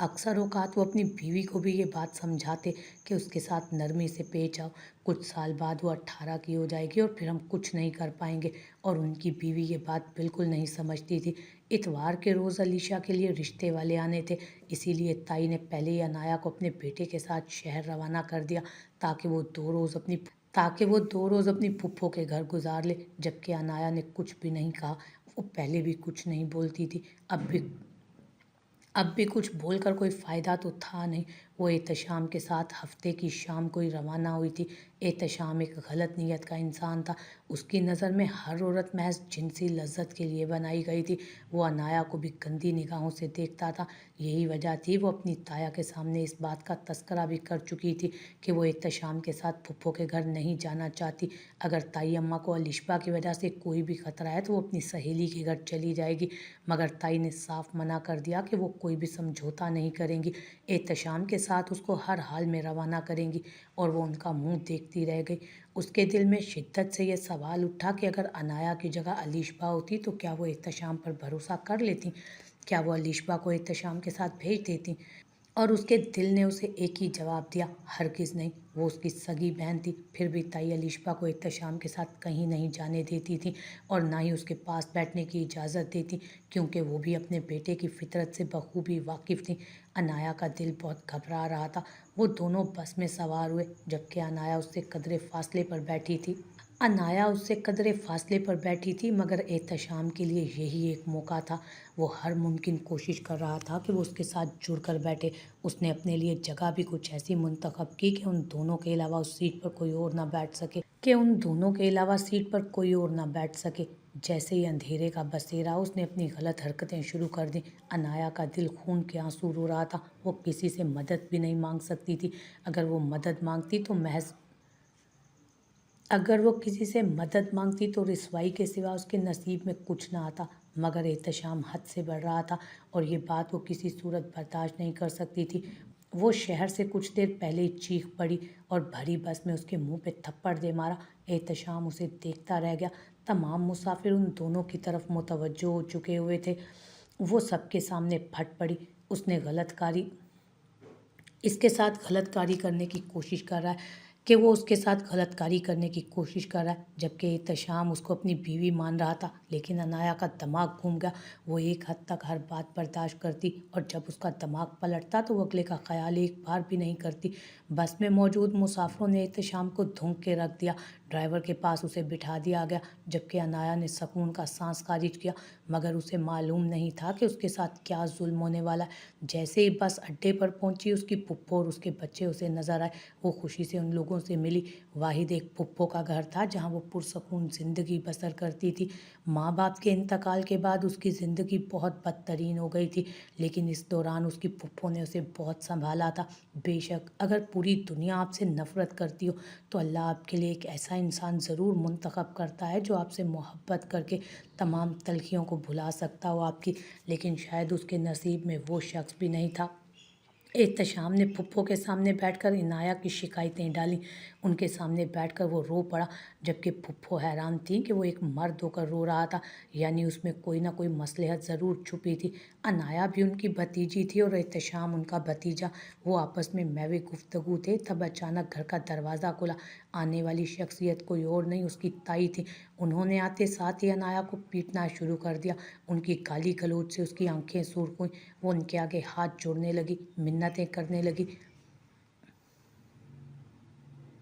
अक्सर औक़ात वो अपनी बीवी को भी ये बात समझाते कि उसके साथ नरमी से पेश आओ। कुछ साल बाद वो 18 की हो जाएगी और फिर हम कुछ नहीं कर पाएंगे, और उनकी बीवी ये बात बिल्कुल नहीं समझती थी। इतवार के रोज़ अलीशा के लिए रिश्ते वाले आने थे, इसीलिए ताई ने पहले ही अनाया को अपने बेटे के साथ शहर रवाना कर दिया ताकि वो 2 रोज़ अपनी फूफो के घर गुजार ले। जबकि अनाया ने कुछ भी नहीं कहा। वो पहले भी कुछ नहीं बोलती थी, अब भी कुछ बोलकर कोई फ़ायदा तो था नहीं। वो एहतशाम के साथ हफ्ते की शाम को ही रवाना हुई थी। एहतशाम एक गलत नीयत का इंसान था। उसकी नज़र में हर औरत महज जिनसी लज्जत के लिए बनाई गई थी। वो अनाया को भी गंदी निगाहों से देखता था। यही वजह थी वो अपनी ताया के सामने इस बात का तस्करा भी कर चुकी थी कि वो एहतशाम के साथ फुप्पो के घर नहीं जाना चाहती। अगर ताई अम्मा को अलिशबा की वजह से कोई भी ख़तरा है तो वो अपनी सहेली के घर चली जाएगी, मगर ताई ने साफ मना कर दिया कि वो कोई भी समझौता नहीं करेंगी। एहतशाम के साथ उसको हर हाल में रवाना करेंगी। और वो उनका मुंह देखती रह गई। उसके दिल में शिद्दत से यह सवाल उठा कि अगर अनाया की जगह अलीशबा होती तो क्या वो एहतशाम पर भरोसा कर लेती? क्या वो अलीशबा को एहतशाम के साथ भेज देती? और उसके दिल ने उसे एक ही जवाब दिया, हरगिज़ नहीं। वो उसकी सगी बहन थी, फिर भी ताई अलीशा को एहतशाम के साथ कहीं नहीं जाने देती थी और ना ही उसके पास बैठने की इजाज़त देती, क्योंकि वो भी अपने बेटे की फितरत से बखूबी वाकिफ़ थी। अनाया का दिल बहुत घबरा रहा था। वो दोनों बस में सवार हुए, जबकि अनाया उससे कदरे फासले पर बैठी थी। मगर एहतशाम के लिए यही एक मौका था। वो हर मुमकिन कोशिश कर रहा था कि वो उसके साथ जुड़ कर बैठे। उसने अपने लिए जगह भी कुछ ऐसी मुंतखब की कि उन दोनों के अलावा उस सीट पर कोई और ना बैठ सके। जैसे ही अंधेरे का बसेरा, उसने अपनी गलत हरकतें शुरू कर दी। अनाया का दिल खून के आंसू रो रहा था। वो किसी से मदद भी नहीं मांग सकती थी। अगर वो किसी से मदद मांगती तो रिसवाई के सिवा उसके नसीब में कुछ ना आता। मगर एहतशाम हद से बढ़ रहा था और ये बात वो किसी सूरत बर्दाश्त नहीं कर सकती थी। वो शहर से कुछ देर पहले ही चीख पड़ी और भरी बस में उसके मुंह पे थप्पड़ दे मारा। एहतशाम उसे देखता रह गया। तमाम मुसाफिर उन दोनों की तरफ मुतवज्जो हो चुके हुए थे। वो सबके सामने फट पड़ी। उसने गलतकारी इसके साथ गलतकारी करने की कोशिश कर रहा है कि वो उसके साथ गलतकारी करने की कोशिश कर रहा है, जबकि एहतशाम उसको अपनी बीवी मान रहा था। लेकिन अनाया का दिमाग घूम गया। वो एक हद तक हर बात बर्दाश्त करती और जब उसका दिमाग पलटता तो वो अगले का ख्याल एक बार भी नहीं करती। बस में मौजूद मुसाफिरों ने एहतशाम को धूंक के रख दिया। ड्राइवर के पास उसे बिठा दिया गया, जबकि अनाया ने सकून का सांस खारिज किया। मगर उसे मालूम नहीं था कि उसके साथ क्या जुल्म होने वाला है। जैसे ही बस अड्डे पर पहुंची, उसकी पुप्पो और उसके बच्चे उसे नजर आए। वो खुशी से उन लोगों से मिली। वाहिद एक पुप्पो का घर था जहां वो पुरसकून ज़िंदगी बसर करती थी। माँ बाप के इंतकाल के बाद उसकी ज़िंदगी बहुत बदतरीन हो गई थी, लेकिन इस दौरान उसकी पुप्पो ने उसे बहुत संभाला था। बेशक अगर पूरी दुनिया आपसे नफ़रत करती हो तो अल्लाह आपके लिए एक ऐसा इंसान ज़रूर मुंतखब करता है जो आपसे मोहब्बत करके तमाम तलखियों को भुला सकता हो आपकी। लेकिन शायद उसके नसीब में वो शख्स भी नहीं था। एहतशाम ने फुप्पो के सामने बैठकर इनाया की शिकायतें डाली। उनके सामने बैठकर वो रो पड़ा, जबकि फुप्पो हैरान थी कि वो एक मर्द होकर रो रहा था, यानी उसमें कोई ना कोई मसलहत ज़रूर छुपी थी। अनाया भी उनकी भतीजी थी और एहतशाम उनका भतीजा। वो आपस में महवे गुफ्तगू थे, तब अचानक घर का दरवाज़ा खुला। आने वाली शख्सियत कोई और नहीं, उसकी ताई थी। उन्होंने आते साथ ही अनाया को पीटना शुरू कर दिया। उनकी गाली गलौज से उसकी आंखें सुर्ख हुईं। वो उनके आगे हाथ जोड़ने लगी, मिन्नतें करने लगी,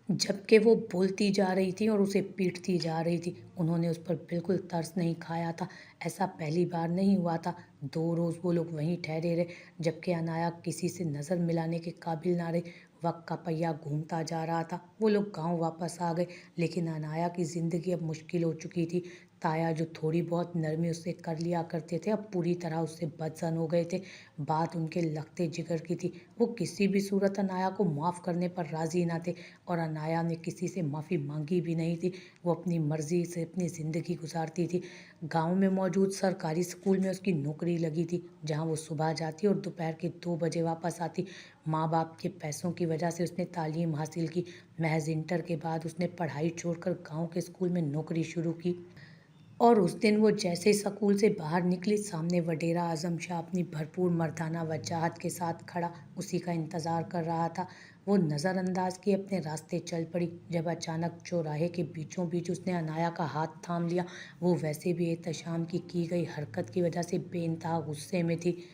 जबकि वो बोलती जा रही थी और उसे पीटती जा रही थी। उन्होंने उस पर बिल्कुल तरस नहीं खाया था। ऐसा पहली बार नहीं हुआ था। 2 रोज़ वो लोग वहीं ठहरे रहे, जबकि अनाया किसी से नज़र मिलाने के काबिल ना रही। वक्त का पहिया घूमता जा रहा था। वो लोग गांव वापस आ गए, लेकिन अनाया की ज़िंदगी अब मुश्किल हो चुकी थी। ताया जो थोड़ी बहुत नरमी उससे कर लिया करते थे, अब पूरी तरह उससे बदजन हो गए थे। बात उनके लखते जिगर की थी। वो किसी भी सूरत अनाया को माफ़ करने पर राज़ी ना थे और अनाया ने किसी से माफ़ी मांगी भी नहीं थी। वो अपनी मर्ज़ी से अपनी ज़िंदगी गुजारती थी। गांव में मौजूद सरकारी स्कूल में उसकी नौकरी लगी थी, जहां वो सुबह जाती और दोपहर के 2 बजे वापस आती। माँ बाप के पैसों की वजह से उसने तालीम हासिल की। महज इंटर के बाद उसने पढ़ाई छोड़कर गांव के स्कूल में नौकरी शुरू की। और उस दिन वो जैसे ही स्कूल से बाहर निकली, सामने वडेरा आजम शाह अपनी भरपूर मर्दाना वजाहत के साथ खड़ा उसी का इंतज़ार कर रहा था। वो नज़रअंदाज किए अपने रास्ते चल पड़ी, जब अचानक चौराहे के बीचों बीच उसने अनाया का हाथ थाम लिया। वो वैसे भी एहतशाम की गई हरकत की वजह से बेइंतहा गुस्से में थी।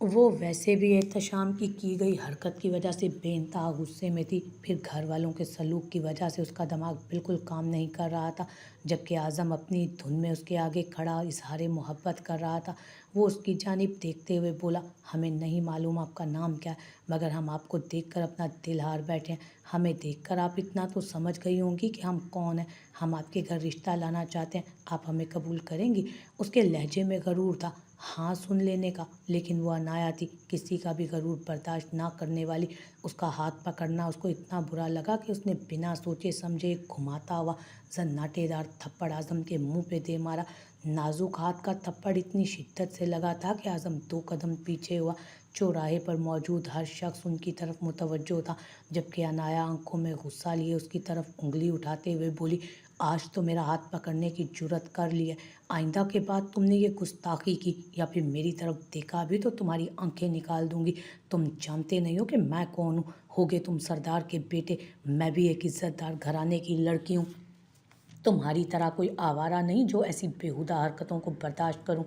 वो वैसे भी एहतशाम की गई हरकत की वजह से बेइंतहा गुस्से में थी। फिर घर वालों के सलूक की वजह से उसका दिमाग बिल्कुल काम नहीं कर रहा था, जबकि आज़म अपनी धुन में उसके आगे खड़ा इजहार मोहब्बत कर रहा था। वो उसकी जानिब देखते हुए बोला, हमें नहीं मालूम आपका नाम क्या है, मगर हम आपको देखकर अपना दिल हार बैठे हैं। हमें देखकर आप इतना तो समझ गई होंगी कि हम कौन हैं। हम आपके घर रिश्ता लाना चाहते हैं, आप हमें कबूल करेंगी? उसके लहजे में गरूर था, हाँ सुन लेने का। लेकिन वो अनाया थी, किसी का भी गरूर बर्दाश्त ना करने वाली। उसका हाथ पकड़ना उसको इतना बुरा लगा कि उसने बिना सोचे समझे एक घुमाता हुआ सन्नाटेदार थप्पड़ आज़म के मुंह पे दे मारा। नाजुक हाथ का थप्पड़ इतनी शिद्दत से लगा था कि आज़म 2 कदम पीछे हुआ। चौराहे पर मौजूद हर शख्स उनकी तरफ मुतवज्जो था, जबकि अनाया आंखों में गुस्सा लिए उसकी तरफ उंगली उठाते हुए बोली, आज तो मेरा हाथ पकड़ने की जुर्रत कर ली है। आइंदा के बाद तुमने ये गुस्ताखी की या फिर मेरी तरफ देखा भी तो तुम्हारी आंखें निकाल दूंगी। तुम जानते नहीं हो कि मैं कौन हूँ। होगे तुम सरदार के बेटे, मैं भी एक इज्जतदार घराने की लड़की हूँ। तुम्हारी तरह कोई आवारा नहीं जो ऐसी बेहुदा हरकतों को बर्दाश्त करूं।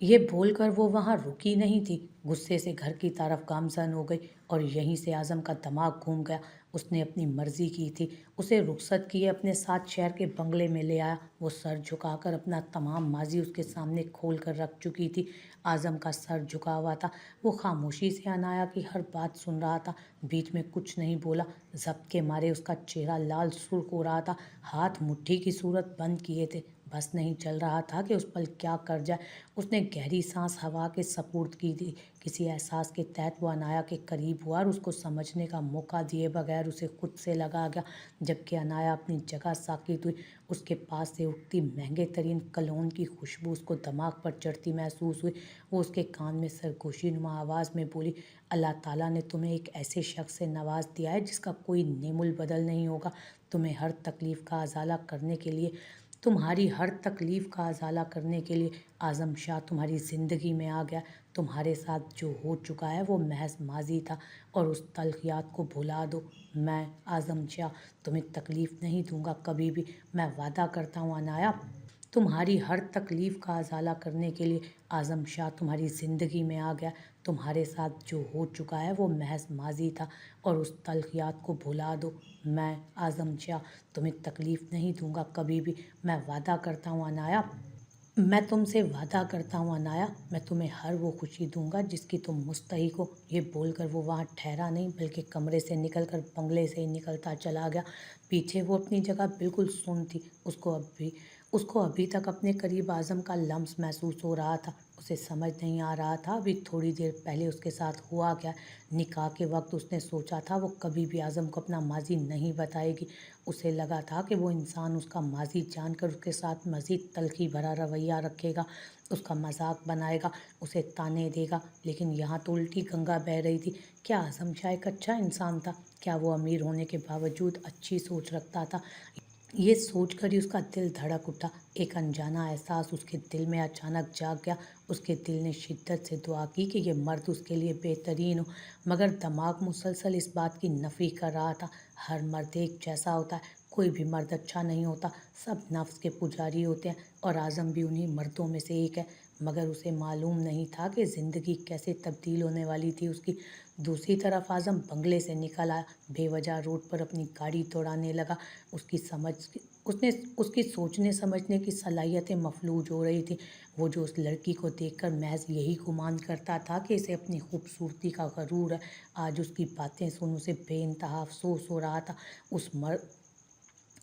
ये बोलकर वो वहाँ रुकी नहीं थी। गुस्से से घर की तरफ गामजन हो गई और यहीं से आज़म का दिमाग घूम गया। उसने अपनी मर्जी की थी, उसे रुखसत किए अपने साथ शहर के बंगले में ले आया। वो सर झुकाकर अपना तमाम माजी उसके सामने खोल कर रख चुकी थी। आज़म का सर झुका हुआ था। वो खामोशी से अनाया की हर बात सुन रहा था, बीच में कुछ नहीं बोला। जब्त के मारे उसका चेहरा लाल सुर्ख हो रहा था, हाथ मुट्ठी की सूरत बंद किए थे। बस नहीं चल रहा था कि उस पल क्या कर जाए। उसने गहरी सांस हवा के सपुर्द की थी। किसी एहसास के तहत वो अनाया के करीब हुआ और उसको समझने का मौका दिए बगैर उसे खुद से लगा गया। जबकि अनाया अपनी जगह साकित हुई, उसके पास से उठती महंगे तरीन कलोन की खुशबू उसको दिमाग पर चढ़ती महसूस हुई। वो उसके कान में सरगोशी नुमा आवाज़ में बोली, अल्लाह ताला ने तुम्हें एक ऐसे शख्स से नवाज दिया है जिसका कोई नेमुल बदल नहीं होगा। तुम्हें हर तकलीफ़ का अजाला करने के लिए तुम्हारी हर तकलीफ़ का अजाला करने के लिए आज़म शाह तुम्हारी ज़िंदगी में आ गया। तुम्हारे साथ जो हो चुका है वो महज माजी था और उस तल्ख़ याद को भुला दो। मैं आज़म शाह तुम्हें तकलीफ़ नहीं दूंगा कभी भी। मैं वादा करता हूँ अनाया, तुम्हारी हर तकलीफ़ का अजाला करने के लिए आज़म शाह तुम्हारी ज़िंदगी में आ गया। तुम्हारे साथ जो हो चुका है वो महज माजी था और उस तल्ख़ याद को भुला दो। मैं आज़म शाह तुम्हें तकलीफ़ नहीं दूंगा कभी भी। मैं वादा करता हूँ अनाया, मैं तुमसे वादा करता हूँ अनाया, मैं तुम्हें हर वो खुशी दूंगा जिसकी तुम मुस्तहिक हो। ये बोलकर वो वहाँ ठहरा नहीं बल्कि कमरे से निकलकर बंगले से ही निकलता चला गया। पीछे वो अपनी जगह बिल्कुल सुन्न थी। उसको अभी तक अपने करीब आज़म का लम्स महसूस हो रहा था। उसे समझ नहीं आ रहा था अभी थोड़ी देर पहले उसके साथ हुआ क्या। निकाह के वक्त उसने सोचा था वो कभी भी आज़म को अपना माजी नहीं बताएगी। उसे लगा था कि वो इंसान उसका माजी जानकर उसके साथ मज़ीद तल्खी भरा रवैया रखेगा, उसका मजाक बनाएगा, उसे ताने देगा। लेकिन यहाँ तो उल्टी गंगा बह रही थी। क्या आज़म शाह एक अच्छा इंसान था? क्या वो अमीर होने के बावजूद अच्छी सोच रखता था? ये सोचकर ही उसका दिल धड़क उठा। एक अनजाना एहसास उसके दिल में अचानक जाग गया। उसके दिल ने शिद्दत से दुआ की कि ये मर्द उसके लिए बेहतरीन हो, मगर दिमाग मुसलसल इस बात की नफ़ी कर रहा था। हर मर्द एक जैसा होता है, कोई भी मर्द अच्छा नहीं होता। सब नफ्स के पुजारी होते हैं और आज़म भी उन्हीं मर्दों में से एक है। मगर उसे मालूम नहीं था कि ज़िंदगी कैसे तब्दील होने वाली थी उसकी। दूसरी तरफ आज़म बंगले से निकल आया, बेवजह रोड पर अपनी गाड़ी दौड़ाने लगा। उसकी समझ उसने उसकी सोचने समझने की सलाहियतें मफलूज हो रही थी। वो जो उस लड़की को देखकर महज यही गुमान करता था कि इसे अपनी खूबसूरती का गरूर है, आज उसकी बातें सुन उसे बेइंतहा अफसोस हो रहा था।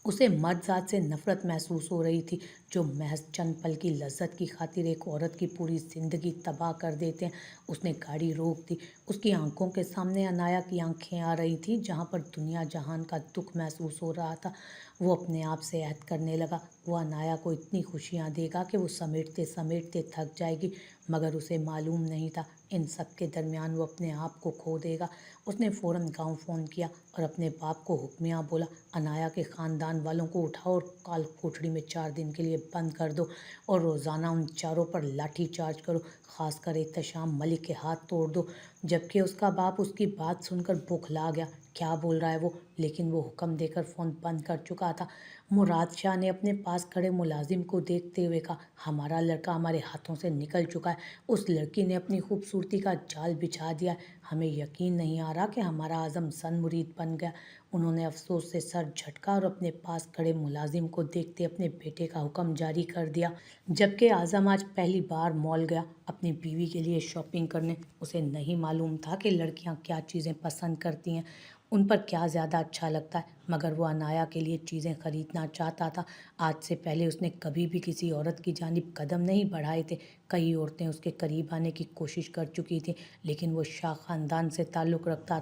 उसे मर्द से नफरत महसूस हो रही थी जो महज चंद पल की लज्जत की खातिर एक औरत की पूरी ज़िंदगी तबाह कर देते हैं। उसने गाड़ी रोक दी। उसकी आंखों के सामने अनाया की आंखें आ रही थी जहां पर दुनिया जहान का दुख महसूस हो रहा था। वो अपने आप से अहद करने लगा, वो अनाया को इतनी खुशियां देगा कि वो समेटते समेटते थक जाएगी। मगर उसे मालूम नहीं था इन सब के दरमियान वो अपने आप को खो देगा। उसने फ़ौरन गांव फ़ोन किया और अपने बाप को हुक्मिया बोला, अनाया के ख़ानदान वालों को उठाओ और काल कोठड़ी में 4 दिन के लिए बंद कर दो और रोज़ाना उन चारों पर लाठी चार्ज करो, ख़ासकर एहतशाम मलिक के हाथ तोड़ दो। जबकि उसका बाप उसकी बात सुनकर बौखला गया। क्या बोल रहा है वो? लेकिन वो हुक्म देकर फ़ोन बंद कर चुका था। मुराद शाह ने अपने पास खड़े मुलाजिम को देखते हुए कहा, हमारा लड़का हमारे हाथों से निकल चुका है। उस लड़की ने अपनी खूबसूरती का जाल बिछा दिया है। हमें यकीन नहीं आ रहा कि हमारा आज़म सन मुरीद बन गया। उन्होंने अफसोस से सर झटका और अपने पास खड़े मुलाजिम को देखते अपने बेटे का हुक्म जारी कर दिया। जबकि आज़म आज पहली बार मॉल गया अपनी बीवी के लिए शॉपिंग करने। उसे नहीं मालूम था कि लड़कियां क्या चीज़ें पसंद करती हैं, उन पर क्या ज़्यादा अच्छा लगता है, मगर वो अनाया के लिए चीज़ें ख़रीदना चाहता था। आज से पहले उसने कभी भी किसी औरत की जानिब कदम नहीं बढ़ाए थे। कई औरतें उसके करीब आने की कोशिश कर चुकी थी, लेकिन वो शाह ख़ानदान से ताल्लुक़ रखता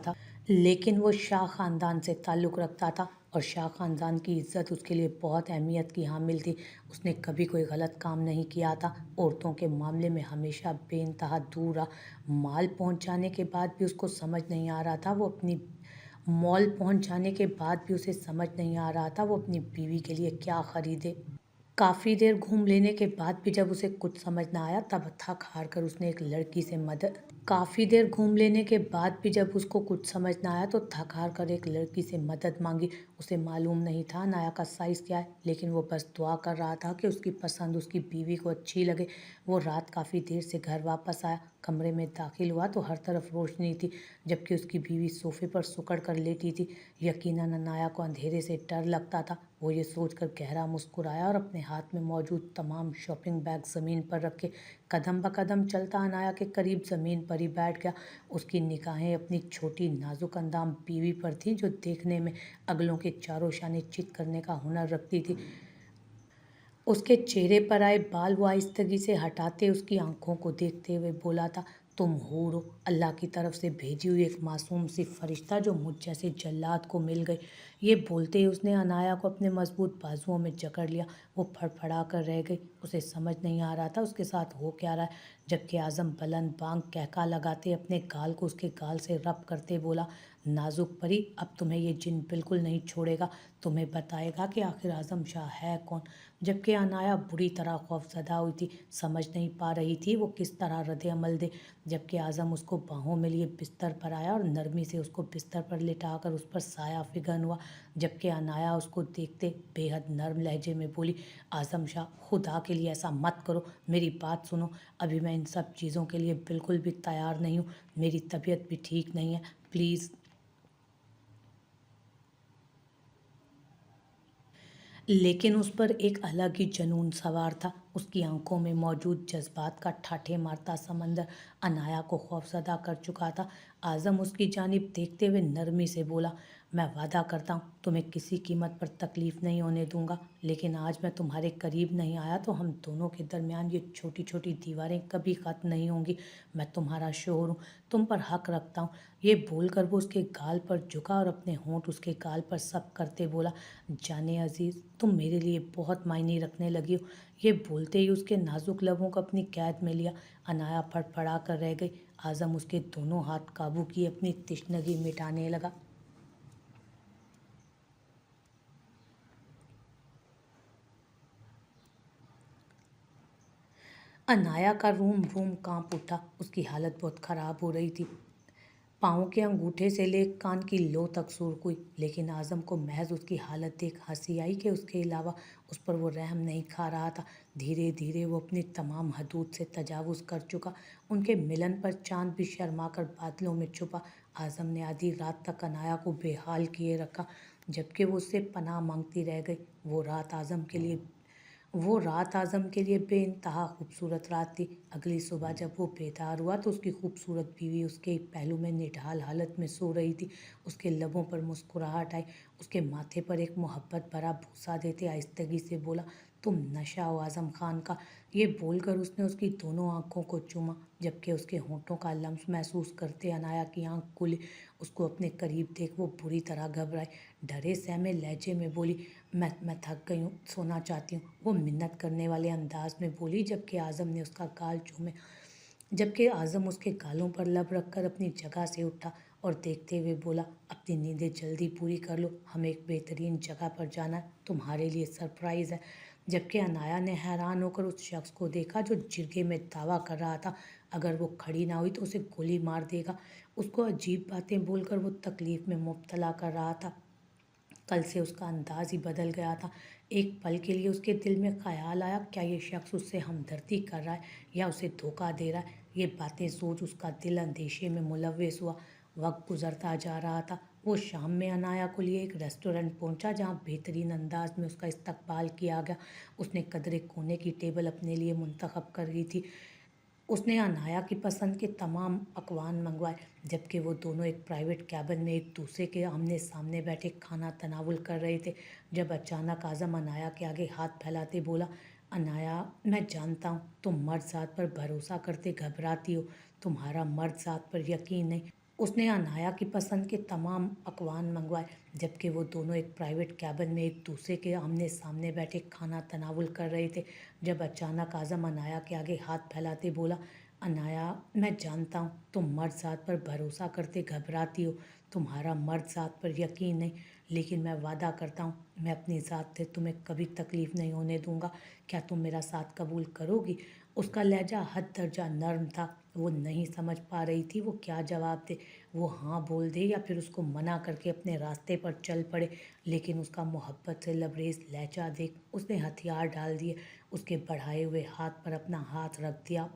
था और शाह ख़ानदान की इज़्ज़त उसके लिए बहुत अहमियत की हामिल थी। उसने कभी कोई गलत काम नहीं किया था, औरतों के मामले में हमेशा बेइंतहा दूर रहा। माल पहुंच जाने के बाद भी उसको समझ नहीं आ रहा था वो अपनी मॉल पहुंच जाने के बाद भी उसे समझ नहीं आ रहा था वो अपनी बीवी के लिए क्या खरीदे। काफ़ी देर घूम लेने के बाद भी जब उसे कुछ समझ ना आया तब थक हार कर उसने एक लड़की से मदद काफ़ी देर घूम लेने के बाद भी जब उसको कुछ समझ ना आया तो थक हार कर एक लड़की से मदद मांगी। उसे मालूम नहीं था अनाया का साइज़ क्या है, लेकिन वो बस दुआ कर रहा था कि उसकी पसंद उसकी बीवी को अच्छी लगे। वो रात काफ़ी देर से घर वापस आया, कमरे में दाखिल हुआ तो हर तरफ रोशनी थी, जबकि उसकी बीवी सोफे पर सुकड़ कर लेटी थी। यकीनन अनाया को अंधेरे से डर लगता था। वो ये सोचकर गहरा मुस्कुराया और अपने हाथ में मौजूद तमाम शॉपिंग बैग ज़मीन पर रखे कदम ब कदम चलता अनाया के करीब ज़मीन पर ही बैठ गया। उसकी निगाहें अपनी छोटी नाजुक अंदाम बीवी पर थीं, जो देखने में अगलों के चारों शाने चित करने का हुनर रखती थी। उसके चेहरे पर आए बाल वो आहिस्तगी से हटाते उसकी आंखों को देखते हुए बोला था, तुम हूर हो, अल्लाह की तरफ से भेजी हुई एक मासूम सी फरिश्ता जो मुझ जैसे जल्लाद को मिल गई। ये बोलते ही उसने अनाया को अपने मजबूत बाजुओं में जकड़ लिया। वो फड़फड़ा कर रह गई। उसे समझ नहीं आ रहा था उसके साथ हो क्या रहा है। जबकि आज़म बुलंद बांग कहका लगाते अपने गाल को उसके गाल से रब करते बोला, नाजुक परी, अब तुम्हें ये जिन बिल्कुल नहीं छोड़ेगा, तुम्हें बताएगा कि आखिर आज़म शाह है कौन। जबकि अनाया बुरी तरह खौफजदा हुई थी, समझ नहीं पा रही थी वो किस तरह रद्द-ए-अमल दे। जबकि आज़म उसको बाहों में लिए बिस्तर पर आया और नरमी से उसको बिस्तर पर लिटाकर उस पर साया फिगन हुआ। जबकि अनाया उसको देखते बेहद नर्म लहजे में बोली, आज़म शाह, खुदा के लिए ऐसा मत करो, मेरी बात सुनो, अभी मैं इन सब चीज़ों के लिए बिल्कुल भी तैयार नहीं हूँ, मेरी तबीयत भी ठीक नहीं है, प्लीज़। लेकिन उस पर एक अलग ही जुनून सवार था। उसकी आंखों में मौजूद जज्बात का ठाठे मारता समंदर अनाया को खौफजदा कर चुका था। आज़म उसकी जानिब देखते हुए नरमी से बोला, मैं वादा करता हूँ तुम्हें किसी कीमत पर तकलीफ़ नहीं होने दूंगा, लेकिन आज मैं तुम्हारे करीब नहीं आया तो हम दोनों के दरमियान ये छोटी छोटी दीवारें कभी ख़त्म नहीं होंगी। मैं तुम्हारा शोहर हूँ, तुम पर हक रखता हूँ। ये बोलकर वो उसके गाल पर झुका और अपने होंठ उसके गाल पर सब करते बोला, जाने अजीज़, तुम मेरे लिए बहुत मायने रखने लगी हो। ये बोलते ही उसके नाजुक लबों को अपनी कैद में लिया। अनाया फड़फड़ा कर रह गई। आज़म उसके दोनों हाथ काबू किए अपनी तिश्नगी मिटाने लगा। अनाया का रूम रूम कांप उठा। उसकी हालत बहुत ख़राब हो रही थी। पाँव के अंगूठे से ले कान की लो तक सुर्ख हुई, लेकिन आज़म को महज उसकी हालत देख हंसी आई कि उसके अलावा उस पर वो रहम नहीं खा रहा था। धीरे धीरे वो अपनी तमाम हदूद से तजावुज़ कर चुका। उनके मिलन पर चांद भी शर्मा कर बादलों में छुपा। आज़म ने आधी रात तक अनाया को बेहाल किए रखा, जबकि वो उससे पनाह मांगती रह गई। वो रात आज़म के लिए बेइंतहा खूबसूरत रात थी। अगली सुबह जब वो बेदार हुआ तो उसकी खूबसूरत बीवी उसके एक पहलू में निढाल हालत में सो रही थी। उसके लबों पर मुस्कुराहट आई। उसके माथे पर एक मोहब्बत भरा बूसा देते आहिस्तगी से बोला, तुम नशा हो आज़म खान का। ये बोलकर उसने उसकी दोनों आंखों को चूमा, जबकि उसके होंठों का लम्स महसूस करते अनाया की आंख खुली। उसको अपने करीब देख वो बुरी तरह घबराई। डरे सहमे लहजे में बोली, मैं थक गई हूँ, सोना चाहती हूँ, वो मिन्नत करने वाले अंदाज में बोली। जबकि आज़म उसके गालों पर लब रखकर अपनी जगह से उठा और देखते हुए बोला, अपनी नींदें जल्दी पूरी कर लो, हमें एक बेहतरीन जगह पर जाना है, तुम्हारे लिए सरप्राइज़ है। जबकि अनाया ने हैरान होकर उस शख्स को देखा जो जिरगे में दावा कर रहा था अगर वो खड़ी ना हुई तो उसे गोली मार देगा। उसको अजीब बातें बोलकर वो तकलीफ़ में मुब्तला कर रहा था। कल से उसका अंदाज ही बदल गया था। एक पल के लिए उसके दिल में ख्याल आया, क्या ये शख्स उससे हमदर्दी कर रहा है या उसे धोखा दे रहा है। ये बातें सोच उसका दिल अंदेशे में मुलव्वस हुआ। वक्त गुजरता जा रहा था। वो शाम में अनाया को लिए एक रेस्टोरेंट पहुंचा जहां बेहतरीन अंदाज में उसका इस्तकबाल किया गया। उसने कदरे कोने की टेबल अपने लिए मुंतखब कर ली थी। उसने अनाया की पसंद के तमाम पकवान मंगवाए, जबकि वो दोनों एक प्राइवेट कैबिन में एक दूसरे के आमने सामने बैठे खाना तनावुल कर रहे थे। जब अचानक आज़म अनाया के आगे हाथ फैलाते बोला, अनाया, मैं जानता हूँ तुम मर्द ज़ात पर भरोसा करते घबराती हो, तुम्हारा मर्द ज़ात पर यकीन नहीं। उसने अनाया की पसंद के तमाम पकवान मंगवाए, जबकि वो दोनों एक प्राइवेट कैबिन में एक दूसरे के आमने सामने बैठे खाना तनावुल कर रहे थे। जब अचानक आज़म अनाया के आगे हाथ फैलाते बोला, अनाया, मैं जानता हूँ तुम मर्द ज़ात पर भरोसा करते घबराती हो, तुम्हारा मर्द ज़ात पर यकीन नहीं, लेकिन मैं वादा करता हूँ मैं अपनी ज़ात से तुम्हें कभी तकलीफ़ नहीं होने दूंगा। क्या तुम मेरा साथ कबूल करोगी? उसका लहजा हद दर्जा नर्म था। वो नहीं समझ पा रही थी वो क्या जवाब दे। वो हाँ बोल दे या फिर उसको मना करके अपने रास्ते पर चल पड़े। लेकिन उसका मोहब्बत से लबरेज लहजा देख उसने हथियार डाल दिए। उसके बढ़ाए हुए हाथ पर अपना हाथ रख दिया।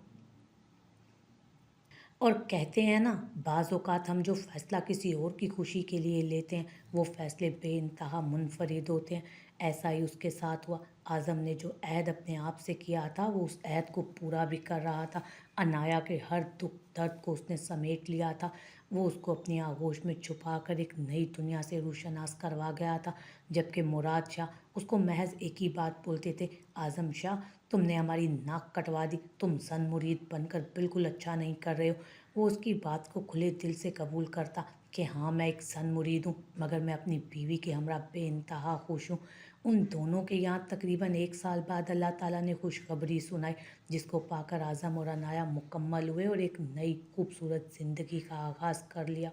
और कहते हैं ना, बाज़ औक़ात हम जो फ़ैसला किसी और की खुशी के लिए लेते हैं वो फ़ैसले बेइंतहा मुनफ़रिद होते हैं। ऐसा ही उसके साथ हुआ। आज़म ने जो अहद अपने आप से किया था वो उस अहद को पूरा भी कर रहा था। अनाया के हर दुख दर्द को उसने समेट लिया था। वो उसको अपनी आगोश में छुपा कर एक नई दुनिया से रोशनास करवा गया था। जबकि मुराद शाह उसको महज एक ही बात बोलते थे, आज़म शाह, तुमने हमारी नाक कटवा दी, तुम सन मुरीद बनकर बिल्कुल अच्छा नहीं कर रहे हो। वो उसकी बात को खुले दिल से कबूल करता कि हाँ मैं एक सन मुरीद हूँ, मगर मैं अपनी बीवी के हमरा बेइंतहा खुश हूँ। उन दोनों के यहाँ तकरीबन 1 साल बाद अल्लाह ताला ने खुशखबरी सुनाई, जिसको पाकर आज़म और अनाया मुकम्मल हुए और एक नई खूबसूरत ज़िंदगी का आगाज़ कर लिया।